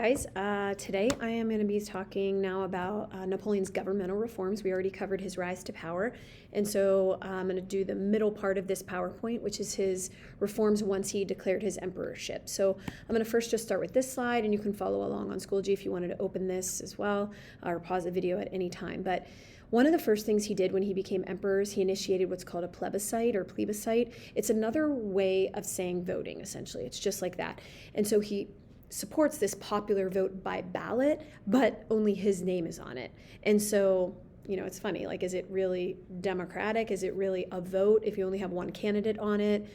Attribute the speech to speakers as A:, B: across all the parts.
A: Guys, today I am going to be talking now about Napoleon's governmental reforms. We already covered his rise to power, and so I'm going to do the middle part of this PowerPoint, which is his reforms once he declared his emperorship. So I'm going to first just start with this slide, and you can follow along on Schoology if you wanted to open this as well, or pause the video at any time. But one of the first things he did when he became emperor is he initiated what's called a plebiscite. It's another way of saying voting, essentially. It's just like that. And so he supports this popular vote by ballot, but only his name is on it. And so, it's funny, like, is it really democratic? Is it really a vote if you only have one candidate on it?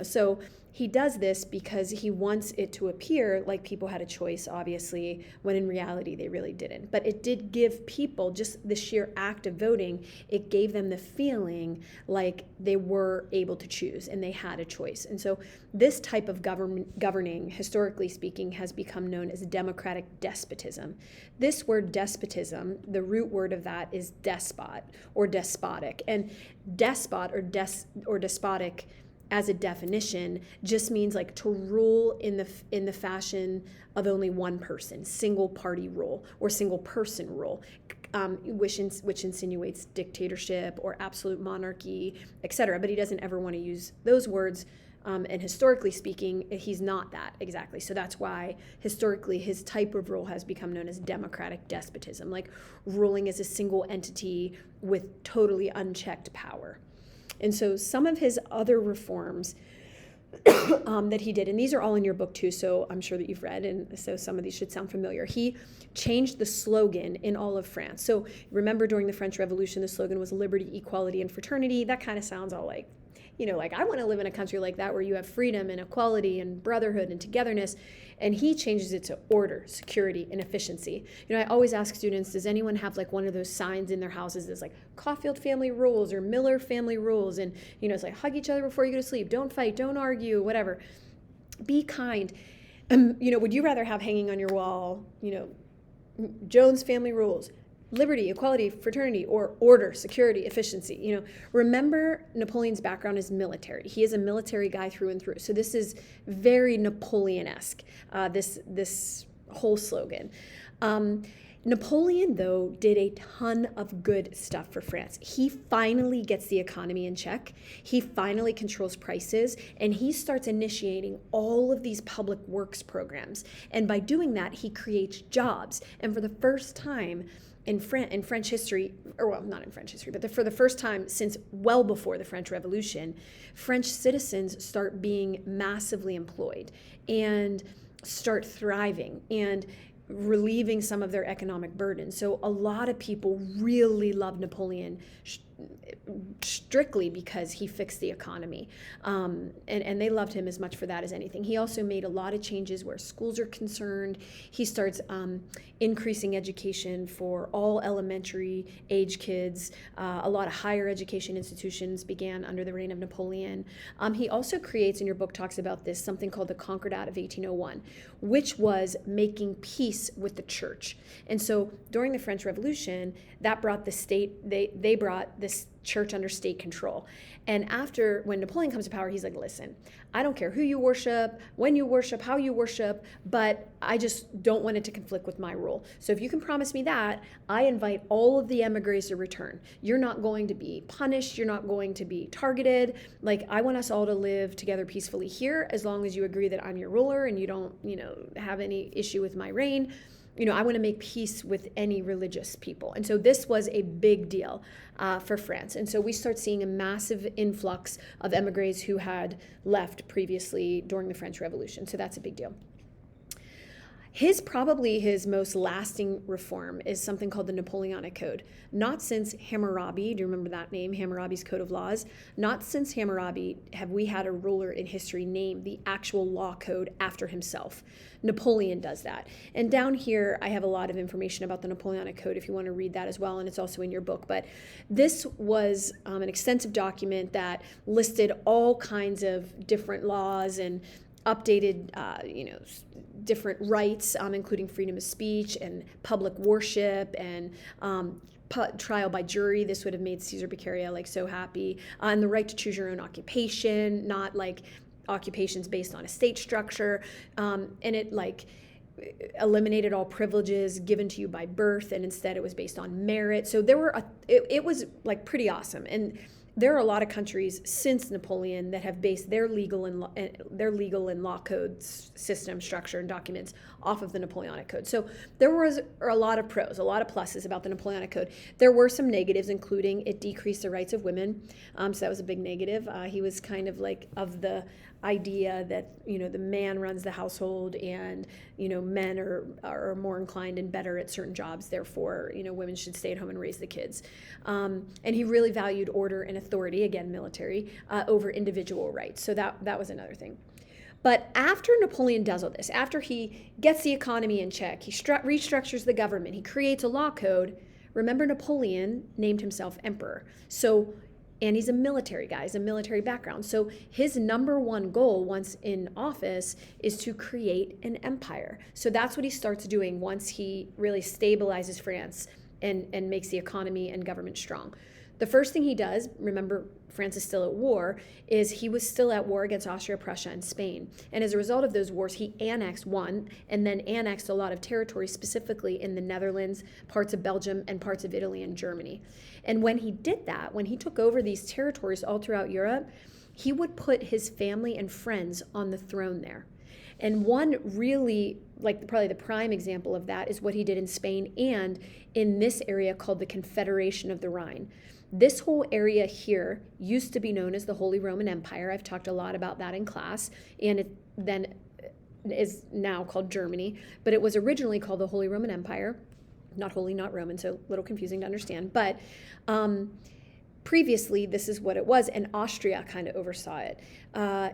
A: So he does this because he wants it to appear like people had a choice, obviously, when in reality they really didn't. But it did give people, just the sheer act of voting, it gave them the feeling like they were able to choose and they had a choice. And so this type of governing, historically speaking, has become known as democratic despotism. This word despotism, the root word of that is despot or despotic. And despot or despotic, as a definition, just means like to rule in the fashion of only one person, single party rule or single person rule, which insinuates dictatorship or absolute monarchy, etc. But he doesn't ever want to use those words. And historically speaking, he's not that exactly. So that's why historically his type of rule has become known as democratic despotism, like ruling as a single entity with totally unchecked power. And so some of his other reforms that he did, and these are all in your book too, so I'm sure that you've read, and so some of these should sound familiar. He changed the slogan in all of France. So remember, during the French Revolution, the slogan was liberty, equality, and fraternity. That kind of sounds all like, like I want to live in a country like that where you have freedom and equality and brotherhood and togetherness. And he changes it to order, security, and efficiency. I always ask students, does anyone have like one of those signs in their houses that's like Caulfield family rules or Miller family rules? And, it's like hug each other before you go to sleep. Don't fight, don't argue, whatever. Be kind. Would you rather have hanging on your wall, Jones family rules, liberty, equality, fraternity, or order, security, efficiency? Remember, Napoleon's background is military. He is a military guy through and through. So this is very Napoleon-esque, this whole slogan. Napoleon, though, did a ton of good stuff for France. He finally gets the economy in check. He finally controls prices, and he starts initiating all of these public works programs. And by doing that, he creates jobs. And for the first time in French history, or well, not in French history, but for the first time since well before the French Revolution, French citizens start being massively employed and start thriving and relieving some of their economic burden. So a lot of people really love Napoleon strictly because he fixed the economy. And they loved him as much for that as anything. He also made a lot of changes where schools are concerned. He starts increasing education for all elementary age kids. A lot of higher education institutions began under the reign of Napoleon. He also creates, and your book talks about this, something called the Concordat of 1801, which was making peace with the church. And so during the French Revolution, that brought the state, they brought this church under state control. And when Napoleon comes to power, he's like, listen, I don't care who you worship, when you worship, how you worship, but I just don't want it to conflict with my rule. So if you can promise me that, I invite all of the emigres to return. You're not going to be punished. You're not going to be targeted. Like, I want us all to live together peacefully here, as long as you agree that I'm your ruler and you don't, have any issue with my reign. I want to make peace with any religious people. And so this was a big deal for France. And so we start seeing a massive influx of emigres who had left previously during the French Revolution. So that's a big deal. Probably his most lasting reform is something called the Napoleonic Code. Not since Hammurabi, do you remember that name, Hammurabi's Code of Laws? Not since Hammurabi have we had a ruler in history name the actual law code after himself. Napoleon does that. And down here, I have a lot of information about the Napoleonic Code if you want to read that as well, and it's also in your book. But this was an extensive document that listed all kinds of different laws and updated, different rights, including freedom of speech and public worship and trial by jury. This would have made Caesar Beccaria like so happy. And the right to choose your own occupation, not like occupations based on a state structure. And it eliminated all privileges given to you by birth, and instead it was based on merit. So there were it was like pretty awesome. And there are a lot of countries since Napoleon that have based their legal and law code system, structure, and documents off of the Napoleonic Code. So there was a lot of pros, a lot of pluses about the Napoleonic Code. There were some negatives, including it decreased the rights of women. So that was a big negative. He was kind of like of the idea that, you know, the man runs the household, and, you know, men are more inclined and better at certain jobs. Therefore, you know, women should stay at home and raise the kids. And he really valued order and authority, again, military, over individual rights. So that was another thing. But after Napoleon does all this, after he gets the economy in check, he restructures the government, he creates a law code. Remember, Napoleon named himself emperor. And he's a military guy, he's a military background. So his number one goal once in office is to create an empire. So that's what he starts doing once he really stabilizes France and makes the economy and government strong. The first thing he does, remember France is still at war, is he was still at war against Austria, Prussia, and Spain. And as a result of those wars, he annexed one and then annexed a lot of territory, specifically in the Netherlands, parts of Belgium, and parts of Italy and Germany. And when he did that, when he took over these territories all throughout Europe, he would put his family and friends on the throne there. And one really, like probably the prime example of that is what he did in Spain and in this area called the Confederation of the Rhine. This whole area here used to be known as the Holy Roman Empire. I've talked a lot about that in class, and it then is now called Germany, but it was originally called the Holy Roman Empire. Not holy, not Roman, so a little confusing to understand. But previously, this is what it was, and Austria kind of oversaw it.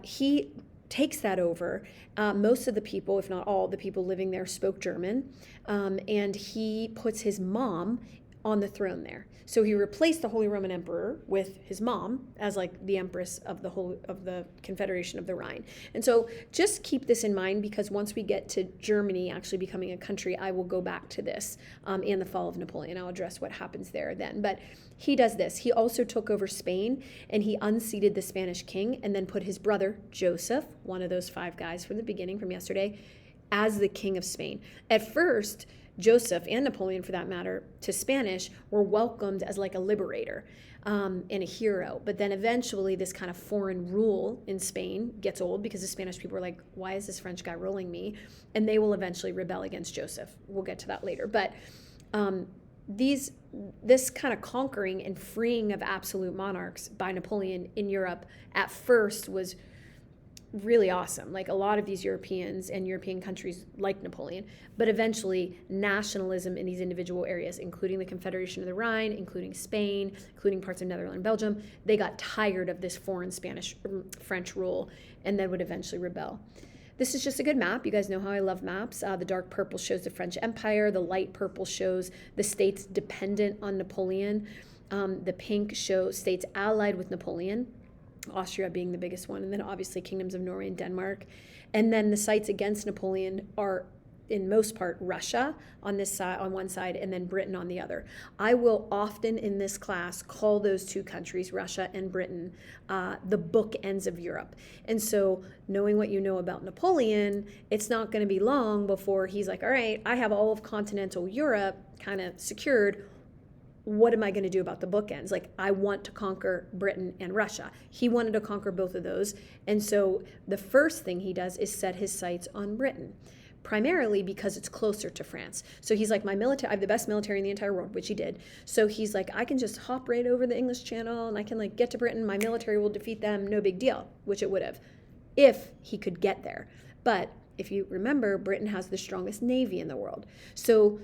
A: He takes that over. Most of the people, if not all the people living there, spoke German, and he puts his mom on the throne there. So he replaced the Holy Roman Emperor with his mom as like the Empress of the Confederation of the Rhine. And so just keep this in mind, because once we get to Germany actually becoming a country, I will go back to this and the fall of Napoleon. I'll address what happens there then. But he does this. He also took over Spain, and he unseated the Spanish king and then put his brother Joseph, one of those 5 guys from the beginning from yesterday, as the king of Spain. At first, Joseph, and Napoleon for that matter, to Spanish, were welcomed as like a liberator and a hero. But then eventually this kind of foreign rule in Spain gets old, because the Spanish people are like, why is this French guy ruling me? And they will eventually rebel against Joseph. We'll get to that later. But this kind of conquering and freeing of absolute monarchs by Napoleon in Europe at first was really awesome. Like a lot of these Europeans and European countries like Napoleon, but eventually nationalism in these individual areas, including the Confederation of the Rhine, including Spain, including parts of Netherlands and Belgium, they got tired of this foreign French rule and then would eventually rebel. This is just a good map. You guys know how I love maps. The dark purple shows the French Empire. The light purple shows the states dependent on Napoleon. The pink shows states allied with Napoleon, Austria being the biggest one, and then obviously kingdoms of Norway and Denmark. And then the sites against Napoleon are, in most part, Russia on this side, on one side, and then Britain on the other. I will often in this class call those 2 countries, Russia and Britain, the bookends of Europe. And so knowing what you know about Napoleon, it's not going to be long before he's like, all right, I have all of continental Europe kind of secured. What am I going to do about the bookends? Like, I want to conquer Britain and Russia. He wanted to conquer both of those. And so the first thing he does is set his sights on Britain, primarily because it's closer to France. So he's like, I have the best military in the entire world, which he did. So he's like, I can just hop right over the English Channel and I can like get to Britain. My military will defeat them. No big deal, which it would have if he could get there. But if you remember, Britain has the strongest navy in the world. So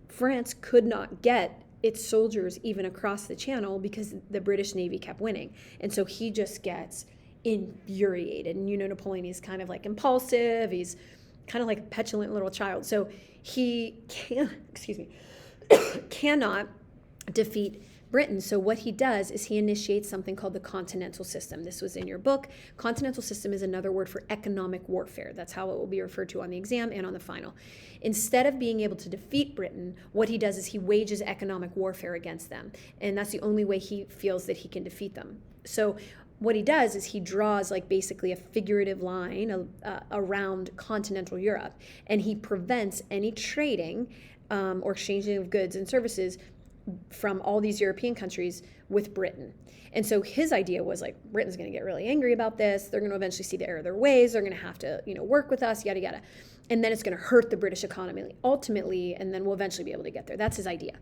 A: France could not get its soldiers even across the channel because the British Navy kept winning. And so he just gets infuriated. And you know, Napoleon is kind of like impulsive. He's kind of like a petulant little child. So he cannot defeat Britain. So what he does is he initiates something called the continental system. This was in your book. Continental system is another word for economic warfare. That's how it will be referred to on the exam and on the final. Instead of being able to defeat Britain, what he does is he wages economic warfare against them. And that's the only way he feels that he can defeat them. So what he does is he draws like basically a figurative line around continental Europe, and he prevents any trading or exchanging of goods and services from all these European countries with Britain. And so his idea was like, Britain's going to get really angry about this. They're going to eventually see the error of their ways. They're going to have to, work with us, yada, yada. And then it's going to hurt the British economy ultimately, and then we'll eventually be able to get there. That's his idea.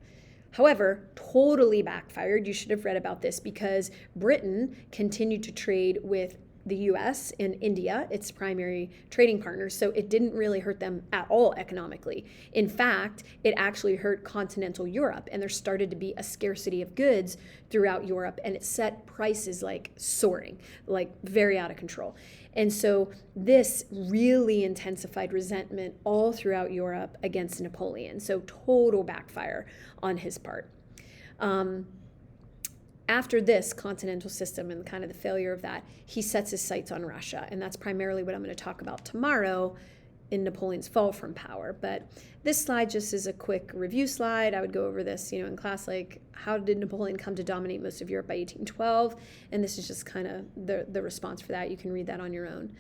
A: However, totally backfired. You should have read about this because Britain continued to trade with the US and India, its primary trading partners, so it didn't really hurt them at all economically. In fact, it actually hurt continental Europe, and there started to be a scarcity of goods throughout Europe, and it set prices like soaring, like very out of control. And so this really intensified resentment all throughout Europe against Napoleon. So total backfire on his part. After this continental system and kind of the failure of that, he sets his sights on Russia. And that's primarily what I'm going to talk about tomorrow in Napoleon's fall from power. But this slide just is a quick review slide. I would go over this, in class, like how did Napoleon come to dominate most of Europe by 1812? And this is just kind of the response for that. You can read that on your own.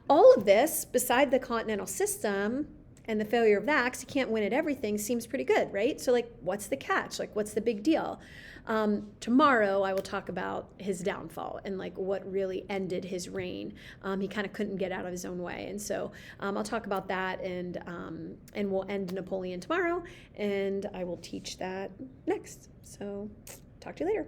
A: All of this, beside the continental system and the failure of that, because he can't win at everything, seems pretty good, right? So like, what's the catch? Like, what's the big deal? Tomorrow I will talk about his downfall and like what really ended his reign. He kind of couldn't get out of his own way, and so I'll talk about that, and we'll end Napoleon tomorrow, and I will teach that next. So talk to you later.